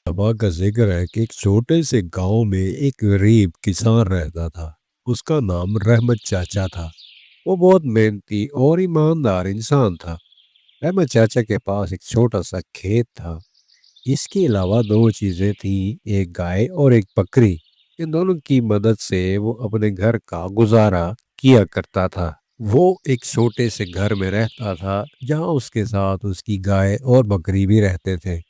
दवा का जिक्र है कि एक छोटे से गांव में एक गरीब किसान रहता था। उसका नाम रहमत चाचा था। वो बहुत मेहनती और ईमानदार इंसान था। रहमत चाचा के पास एक छोटा सा खेत था। इसके अलावा दो चीजें थी, एक गाय और एक बकरी। इन दोनों की मदद से वो अपने घर का गुजारा किया करता था। वो एक छोटे से घर में रहता था जहाँ उसके साथ उसकी गाय और बकरी भी रहते थे।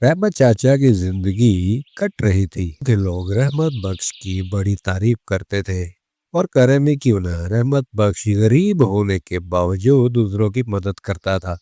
रहमत चाचा की जिंदगी कट रही थी कि लोग रहमत बख्श की बड़ी तारीफ करते थे। और करे में क्यों ना, रहमत बख्श गरीब होने के बावजूद दूसरों की मदद करता था।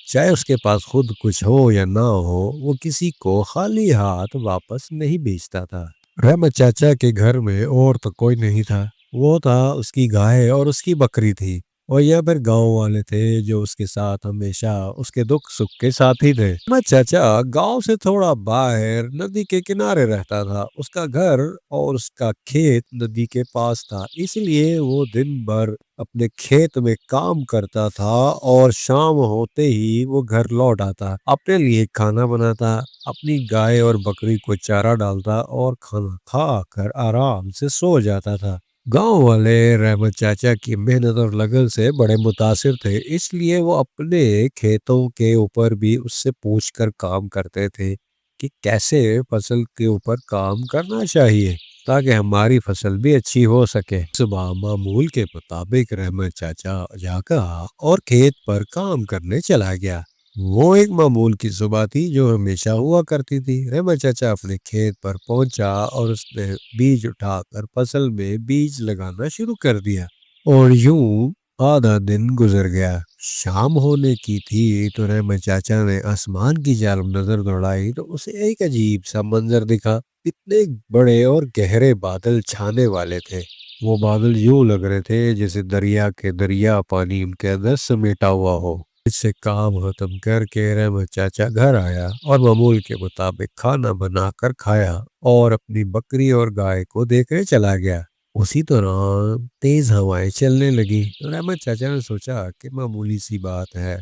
चाहे उसके पास खुद कुछ हो या ना हो, वो किसी को खाली हाथ वापस नहीं भेजता था। रहमत चाचा के घर में और तो कोई नहीं था। वो था उसकी गाय और उसकी बकरी थी। और यह फिर गांव वाले थे जो उसके साथ हमेशा उसके दुख सुख के साथी थे। रहमत चाचा गांव से थोड़ा बाहर नदी के किनारे रहता था। उसका घर और उसका खेत नदी के पास था, इसलिए वो दिन भर अपने खेत में काम करता था और शाम होते ही वो घर लौट आता, अपने लिए खाना बनाता, अपनी गाय और बकरी को चारा डालता और खाना खा कर आराम से सो जाता था। गांव वाले रहमत चाचा की मेहनत और लगन से बड़े मुतासिर थे, इसलिए वो अपने खेतों के ऊपर भी उससे पूछकर काम करते थे कि कैसे फसल के ऊपर काम करना चाहिए ताकि हमारी फसल भी अच्छी हो सके। सुबह मामूल के मुताबिक रहमत चाचा जागा और खेत पर काम करने चला गया। वो एक मामूल की सुबह थी जो हमेशा हुआ करती थी। रहमत चाचा अपने खेत पर पहुंचा और उसने बीज उठाकर फसल में बीज लगाना शुरू कर दिया। और यूं आधा दिन गुजर गया। शाम होने की थी तो रहमत चाचा ने आसमान की जानब नजर दौड़ाई तो उसे एक अजीब सा मंजर दिखा। इतने बड़े और गहरे बादल छाने वाले थे। वो बादल यूं लग रहे थे जैसे दरिया के दरिया पानी उनके अंदर समेटा हुआ हो। इससे काम खत्म करके रहमत चाचा घर आया और मामूल के मुताबिक खाना बनाकर खाया और अपनी बकरी और गाय को देखने चला गया। उसी दौरान तेज हवाएं चलने लगी तो रहमत चाचा ने सोचा कि मामूली सी बात है।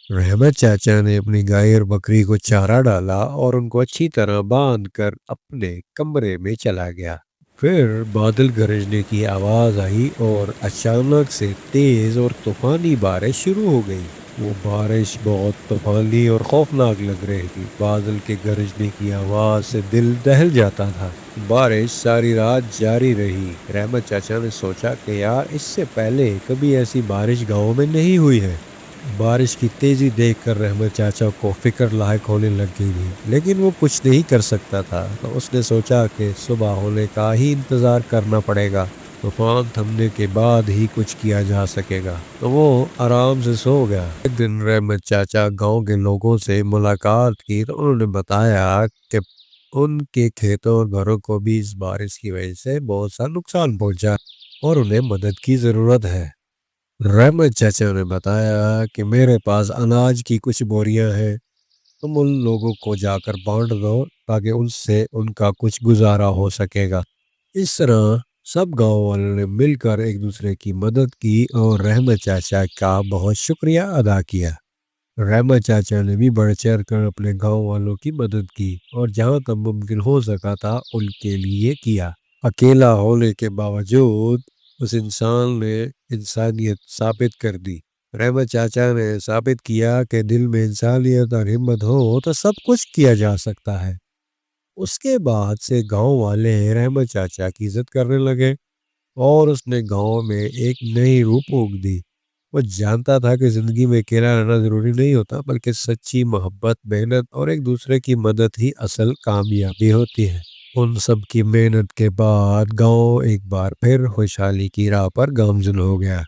रहमत चाचा ने अपनी गाय और बकरी को चारा डाला और उनको अच्छी तरह बांध कर अपने कमरे में चला गया। फिर बादल गरजने की आवाज आई और अचानक से तेज और तूफानी बारिश शुरू हो गई। वो बारिश बहुत तूफानी और खौफनाक लग रही थी। बादल के गरजने की आवाज से दिल दहल जाता था। बारिश सारी रात जारी रही। रहमत चाचा ने सोचा कि यार, इससे पहले कभी ऐसी बारिश गांव में नहीं हुई है। बारिश की तेजी देखकर रहमत चाचा को फिक्र लायक होने लग गई थी, लेकिन वो कुछ नहीं कर सकता था। तो उसने सोचा कि सुबह होने का ही इंतजार करना पड़ेगा, तूफान थमने के बाद ही कुछ किया जा सकेगा। तो वो आराम से सो गया। एक दिन रहमत चाचा गांव के लोगों से मुलाकात की तो उन्होंने बताया कि उनके खेतों और घरों को भी इस बारिश की वजह से बहुत सा नुकसान पहुंचा और उन्हें मदद की जरूरत है। रहमत चाचा ने बताया कि मेरे पास अनाज की कुछ बोरियां हैं, तुम उन लोगों को जाकर बांट दो ताकि उनसे उनका कुछ गुजारा हो सकेगा। इस तरह सब गांव वालों ने मिलकर एक दूसरे की मदद की और रहमत चाचा का बहुत शुक्रिया अदा किया। रहमत चाचा ने भी बढ़ चढ़ कर अपने गांव वालों की मदद की और जहां तक मुमकिन हो सका था उनके लिए किया। अकेला होने के बावजूद उस इंसान ने इंसानियत साबित कर दी। रहमत चाचा ने साबित किया कि दिल में इंसानियत और हिम्मत हो तो सब कुछ किया जा सकता है। उसके बाद से गांव वाले रहमत चाचा की इज्जत करने लगे और उसने गांव में एक नई रूह फूंक दी। वो जानता था कि जिंदगी में अकेला रहना जरूरी नहीं होता, बल्कि सच्ची मोहब्बत, मेहनत और एक दूसरे की मदद ही असल कामयाबी होती है। उन सब की मेहनत के बाद गांव एक बार फिर खुशहाली की राह पर गामजन हो गया।